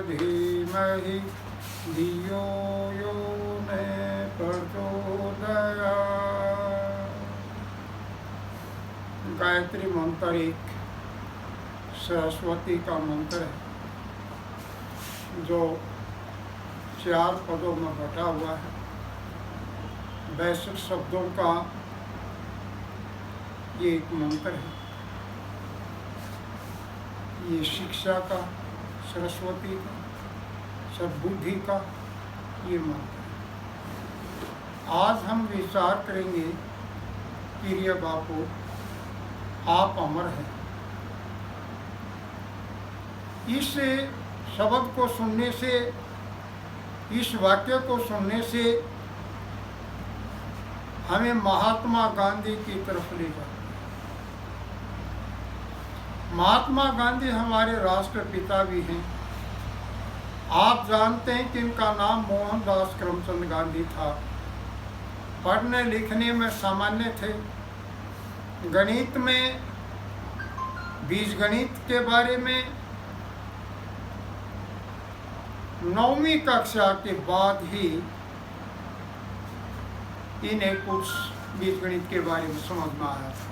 धीमहि धियो यो न प्रचोदयात्। गायत्री मंत्र एक सरस्वती का मंत्र है जो 4 पदों में बटा हुआ है। 62 शब्दों का ये एक मंत्र है। ये शिक्षा का, सरस्वती का, सद्बुद्धि का ये मंत्र है। आज हम विचार करेंगे प्रिय बापू, आप अमर हैं। इस शब्द को सुनने से, इस वाक्य को सुनने से हमें महात्मा गांधी की तरफ ले जाते हैं। महात्मा गांधी हमारे राष्ट्रपिता भी हैं। आप जानते हैं कि इनका नाम मोहनदास करमचंद गांधी था। पढ़ने लिखने में सामान्य थे। गणित में, बीजगणित के बारे में 9वीं कक्षा के बाद ही इन्हें कुछ बीजगणित के बारे में समझ में आया था।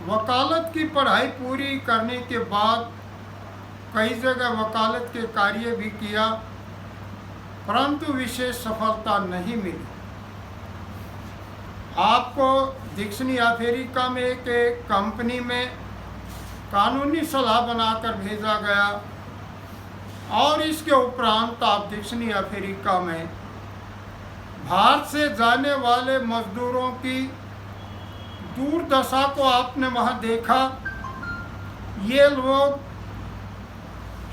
वकालत की पढ़ाई पूरी करने के बाद कई जगह वकालत के कार्य भी किया, परंतु विशेष सफलता नहीं मिली। आपको दक्षिणी अफ्रीका में एक कंपनी में कानूनी सलाह बनाकर भेजा गया और इसके उपरांत आप दक्षिणी अफ्रीका में भारत से जाने वाले मजदूरों की दुर्दशा को आपने वहाँ देखा। ये लोग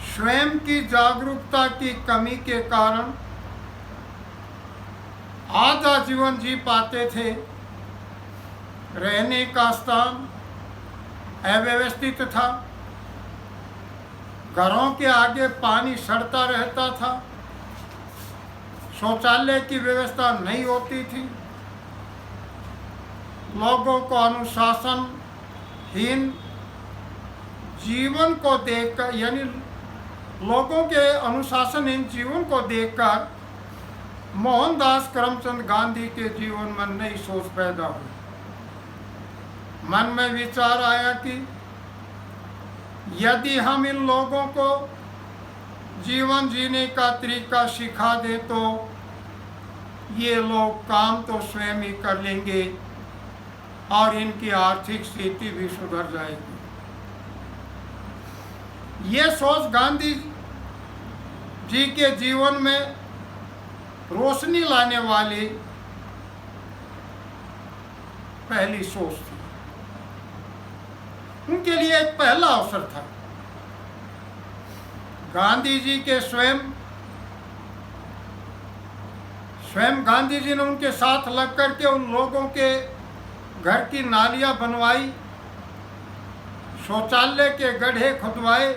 स्वयं की जागरूकता की कमी के कारण आधा जीवन जी पाते थे। रहने का स्थान अव्यवस्थित था। घरों के आगे पानी सड़ता रहता था। शौचालय की व्यवस्था नहीं होती थी। लोगों को अनुशासनहीन जीवन को देखकर, यानी लोगों के अनुशासनहीन जीवन को देखकर मोहनदास करमचंद गांधी के जीवन में नई सोच पैदा हुई। मन में विचार आया कि यदि हम इन लोगों को जीवन जीने का तरीका सिखा दे तो ये लोग काम तो स्वयं ही कर लेंगे और इनकी आर्थिक स्थिति भी सुधर जाएगी। ये सोच गांधी जी के जीवन में रोशनी लाने वाली पहली सोच थी। उनके लिए एक पहला अवसर था। गांधी जी के स्वयं गांधी जी ने उनके साथ लग करके उन लोगों के घर की नालियां बनवाई, शौचालय के गड्ढे खुदवाए,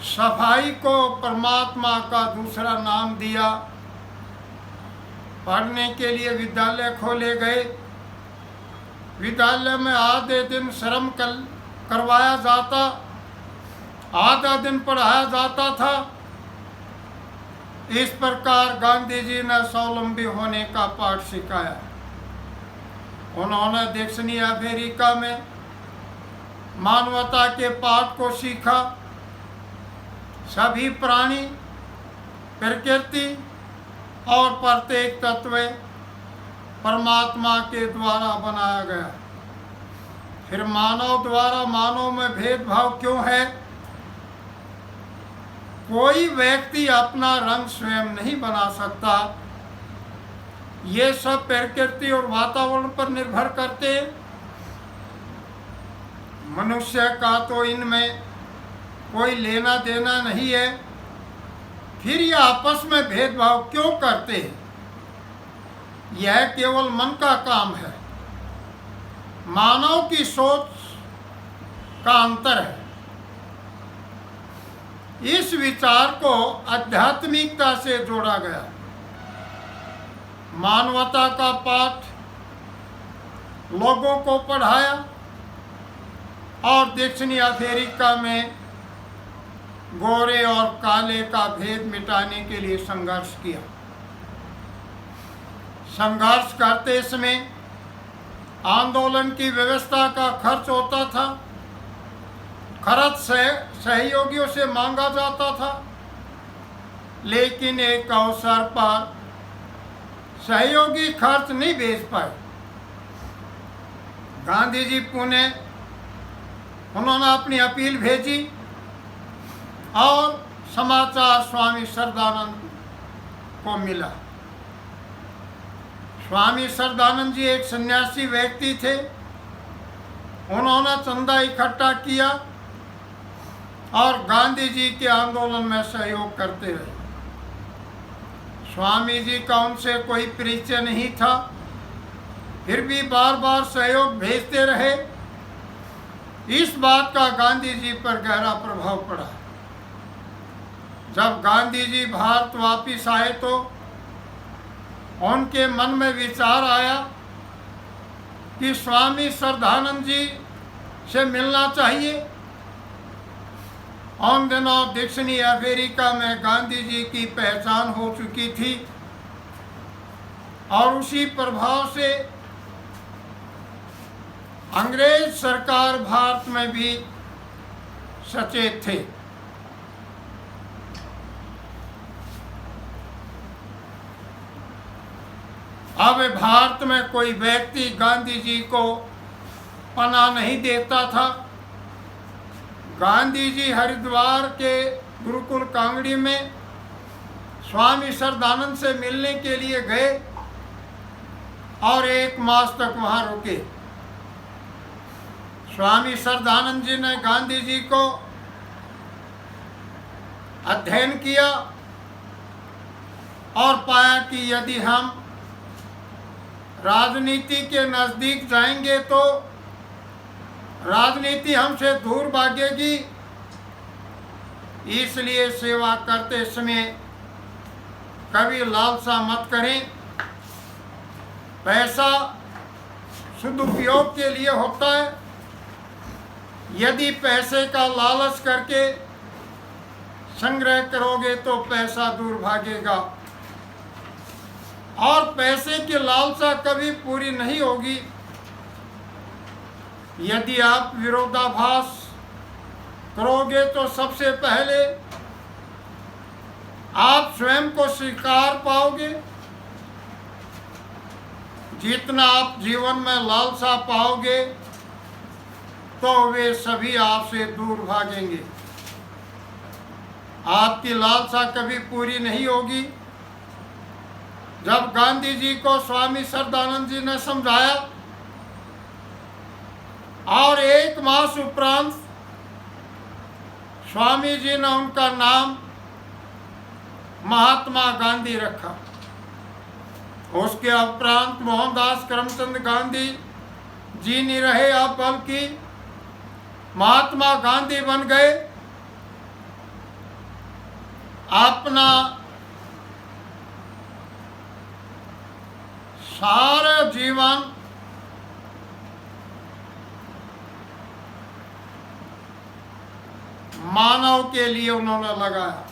सफाई को परमात्मा का दूसरा नाम दिया। पढ़ने के लिए विद्यालय खोले गए। विद्यालय में आधे दिन श्रम करवाया जाता, आधा दिन पढ़ाया जाता था। इस प्रकार गांधी जी ने स्वावलंबी होने का पाठ सिखाया। उन्होंने दक्षिणी अफ्रीका में मानवता के पाठ को सीखा। सभी प्राणी, प्रकृति और प्रत्येक तत्व परमात्मा के द्वारा बनाया गया। फिर मानव द्वारा मानव में भेदभाव क्यों है? कोई व्यक्ति अपना रंग स्वयं नहीं बना सकता। ये सब प्रकृति और वातावरण पर निर्भर करते। मनुष्य का तो इनमें कोई लेना देना नहीं है। फिर ये आपस में भेदभाव क्यों करते हैं? यह केवल मन का काम है। मानव की सोच का अंतर है। इस विचार को आध्यात्मिकता से जोड़ा गया। मानवता का पाठ लोगों को पढ़ाया। और दक्षिणी अफ्रीका में गोरे और काले का भेद मिटाने के लिए संघर्ष किया। संघर्ष करते समय आंदोलन की व्यवस्था का खर्च होता था, खर्च सहयोगियों से मांगा जाता था, लेकिन एक अवसर पर सहयोगी खर्च नहीं भेज पाए। गांधी जी पुणे, उन्होंने अपनी अपील भेजी और समाचार स्वामी श्रद्धानंद को मिला। स्वामी श्रद्धानंद जी एक सन्यासी व्यक्ति थे। उन्होंने चंदा इकट्ठा किया और गांधी जी के आंदोलन में सहयोग करते रहे। स्वामी जी का उनसे कोई परिचय नहीं था, फिर भी बार बार सहयोग भेजते रहे। इस बात का गांधी जी पर गहरा प्रभाव पड़ा। जब गांधी जी भारत वापिस आए तो उनके मन में विचार आया कि स्वामी श्रद्धानंद जी से मिलना चाहिए। उन दिनों दक्षिणी अफ्रीका में गांधी जी की पहचान हो चुकी थी और उसी प्रभाव से अंग्रेज सरकार भारत में भी सचेत थे। अब भारत में कोई व्यक्ति गांधी जी को पनाह नहीं देता था। गांधी जी हरिद्वार के गुरुकुल कांगड़ी में स्वामी श्रद्धानंद से मिलने के लिए गए और 1 मास तक वहाँ रुके। स्वामी श्रद्धानंद जी ने गांधी जी को अध्ययन किया और पाया कि यदि हम राजनीति के नज़दीक जाएंगे तो राजनीति हमसे दूर भागेगी, इसलिए सेवा करते समय कभी लालसा मत करें। पैसा सदुपयोग के लिए होता है। यदि पैसे का लालच करके संग्रह करोगे तो पैसा दूर भागेगा और पैसे की लालसा कभी पूरी नहीं होगी। यदि आप विरोधाभास करोगे तो सबसे पहले आप स्वयं को स्वीकार पाओगे। जितना आप जीवन में लालसा पाओगे तो वे सभी आपसे दूर भागेंगे। आपकी लालसा कभी पूरी नहीं होगी। जब गांधी जी को स्वामी श्रद्धानंद जी ने समझाया और 1 मास उपरांत स्वामी जी ने उनका नाम महात्मा गांधी रखा। उसके उपरांत मोहनदास करमचंद गांधी जी नहीं रहे, अब बल्कि महात्मा गांधी बन गए। अपना सारा जीवन मानव के लिए उन्होंने लगाया।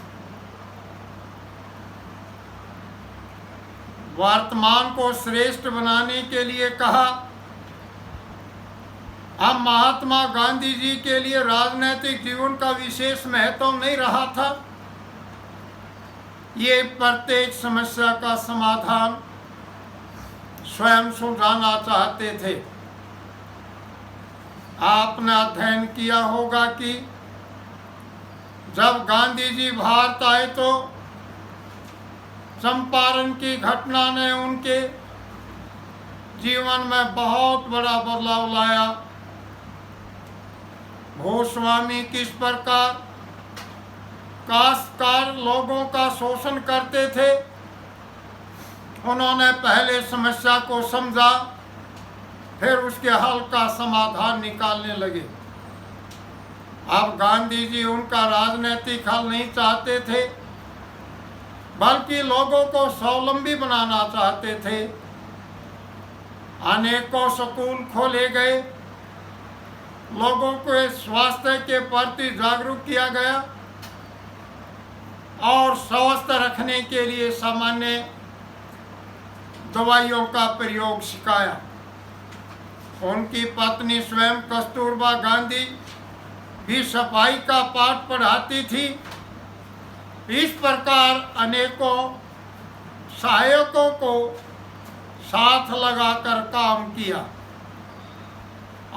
वर्तमान को श्रेष्ठ बनाने के लिए कहा। अब महात्मा गांधी जी के लिए राजनीतिक जीवन का विशेष महत्व नहीं रहा था। ये प्रत्येक समस्या का समाधान स्वयं सुलझाना चाहते थे। आपने अध्ययन किया होगा कि जब गांधी जी भारत आए तो चंपारण की घटना ने उनके जीवन में बहुत बड़ा बदलाव लाया। भूस्वामी किस प्रकार काश्तकार लोगों का शोषण करते थे, उन्होंने पहले समस्या को समझा, फिर उसके हल का समाधान निकालने लगे। अब गांधी जी उनका राजनीतिक हल नहीं चाहते थे, बल्कि लोगों को स्वावलंबी बनाना चाहते थे। अनेकों स्कूल खोले गए, लोगों को स्वास्थ्य के प्रति जागरूक किया गया और स्वस्थ रखने के लिए सामान्य दवाइयों का प्रयोग सिखाया। उनकी पत्नी स्वयं कस्तूरबा गांधी भी सफाई का पाठ पढ़ाती थी। इस प्रकार अनेकों सहायकों को साथ लगाकर काम किया।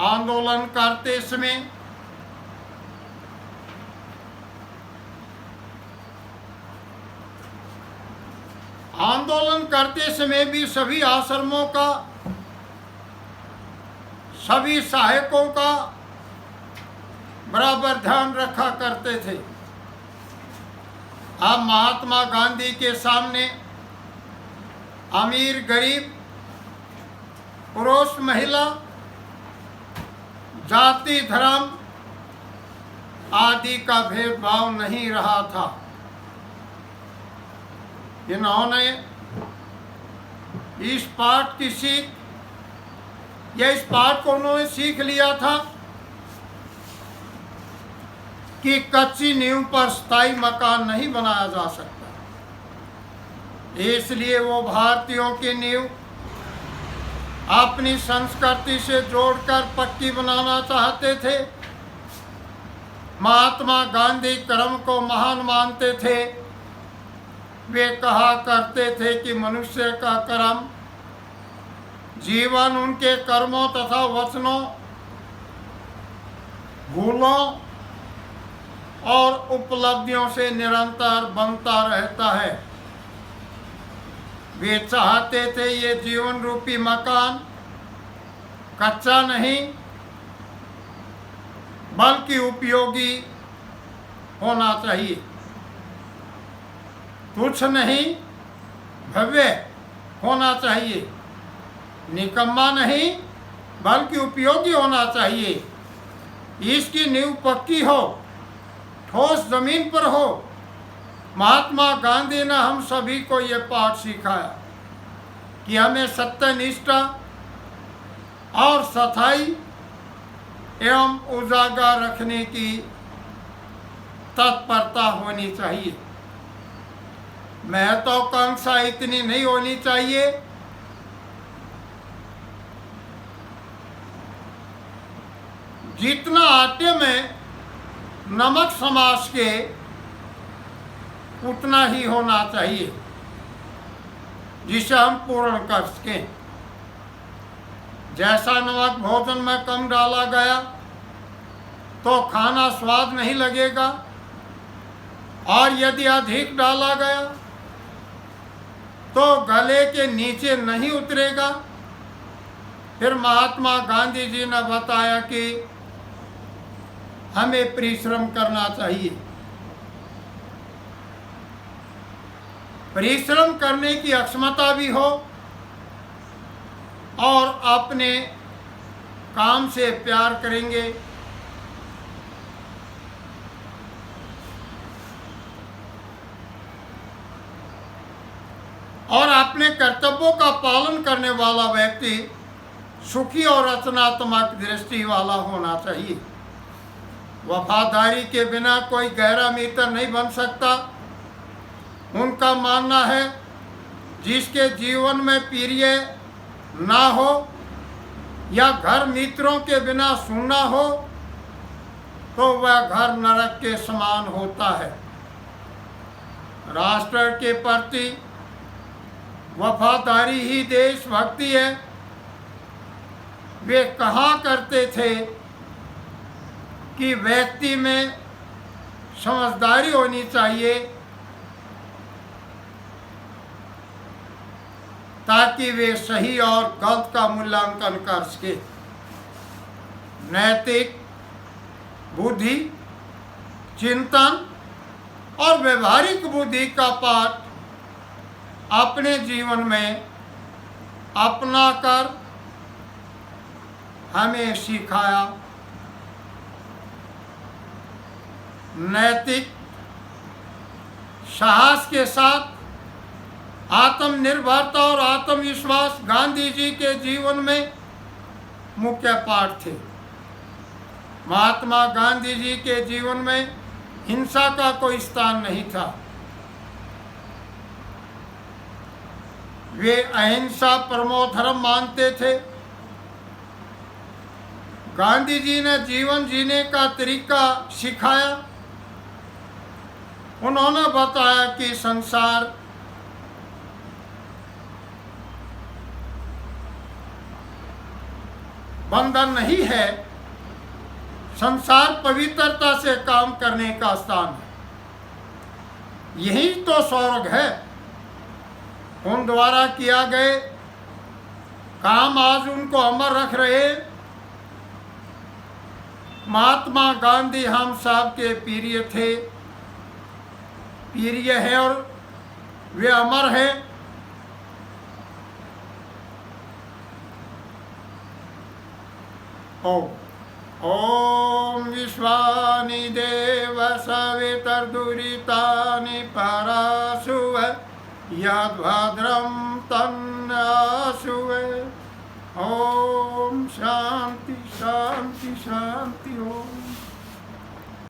आंदोलन करते समय भी सभी आश्रमों का, सभी सहायकों का बराबर ध्यान रखा करते थे। अब महात्मा गांधी के सामने अमीर गरीब, पुरुष महिला, जाति धर्म आदि का भेदभाव नहीं रहा था। इन्होंने इस पाठ की सीख या इस पाठ को उन्होंने सीख लिया था कि कच्ची नींव पर स्थायी मकान नहीं बनाया जा सकता। इसलिए वो भारतीयों की नींव अपनी संस्कृति से जोड़कर पक्की बनाना चाहते थे। महात्मा गांधी कर्म को महान मानते थे। वे कहा करते थे कि मनुष्य का कर्म जीवन उनके कर्मों तथा वचनों, भूलों और उपलब्धियों से निरंतर बनता रहता है। वे चाहते थे ये जीवन रूपी मकान कच्चा नहीं बल्कि उपयोगी होना चाहिए, तुच्छ नहीं भव्य होना चाहिए, निकम्मा नहीं बल्कि उपयोगी होना चाहिए। इसकी नींव पक्की हो, ठोस जमीन पर हो। महात्मा गांधी ने हम सभी को ये पाठ सिखाया कि हमें सत्यनिष्ठा और सच्चाई एवं उजागर रखने की तत्परता होनी चाहिए। महत्वाकांक्षा इतनी नहीं होनी चाहिए जितना आटे में नमक समाज के उतना ही होना चाहिए जिसे हम पूर्ण कर सकें। जैसा नमक भोजन में कम डाला गया तो खाना स्वाद नहीं लगेगा, और यदि अधिक डाला गया तो गले के नीचे नहीं उतरेगा। फिर महात्मा गांधी जी ने बताया कि हमें परिश्रम करना चाहिए। परिश्रम करने की अक्षमता भी हो और अपने काम से प्यार करेंगे और अपने कर्तव्यों का पालन करने वाला व्यक्ति सुखी और रचनात्मक दृष्टि वाला होना चाहिए। वफादारी के बिना कोई गहरा मित्र नहीं बन सकता। उनका मानना है जिसके जीवन में प्रिय ना हो या घर मित्रों के बिना सुनना हो तो वह घर नरक के समान होता है। राष्ट्र के प्रति वफादारी ही देशभक्ति है। वे कहा करते थे कि व्यक्ति में समझदारी होनी चाहिए ताकि वे सही और गलत का मूल्यांकन कर सके। नैतिक बुद्धि, चिंतन और व्यवहारिक बुद्धि का पाठ अपने जीवन में अपनाकर हमें सिखाया। नैतिक साहस के साथ आत्मनिर्भरता और आत्मविश्वास गांधी जी के जीवन में मुख्य पाठ थे। महात्मा गांधी जी के जीवन में हिंसा का कोई स्थान नहीं था। वे अहिंसा परमो धर्म मानते थे। गांधी जी ने जीवन जीने का तरीका सिखाया। उन्होंने बताया कि संसार बंधन नहीं है, संसार पवित्रता से काम करने का स्थान है। यही तो स्वर्ग है। उन द्वारा किया गए काम आज उनको अमर रख रहे। महात्मा गांधी हम सब के प्रिय थे, प्रिय है और वे अमर हैं। ओम विश्वानि देव सवितर्दुरितानि पराशुव यद्भद्रं तन्नाशुव। ओम शांति शांति शांति। ओम।